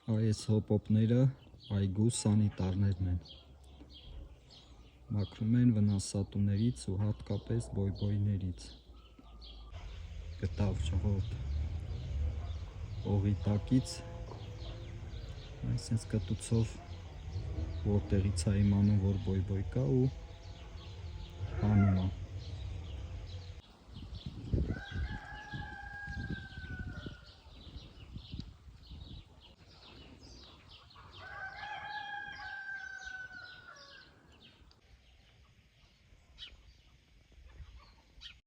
Այս հոպոպները այգու սանիտարներն են, մաքրում են վնասատուներից ու հատկապես բոյբոյներից։ Գտավ ժողովուրդ հողի տակից, այսպես կտուցով որտեղից է իմանում, որ բոյբոյ կա ու հանում է։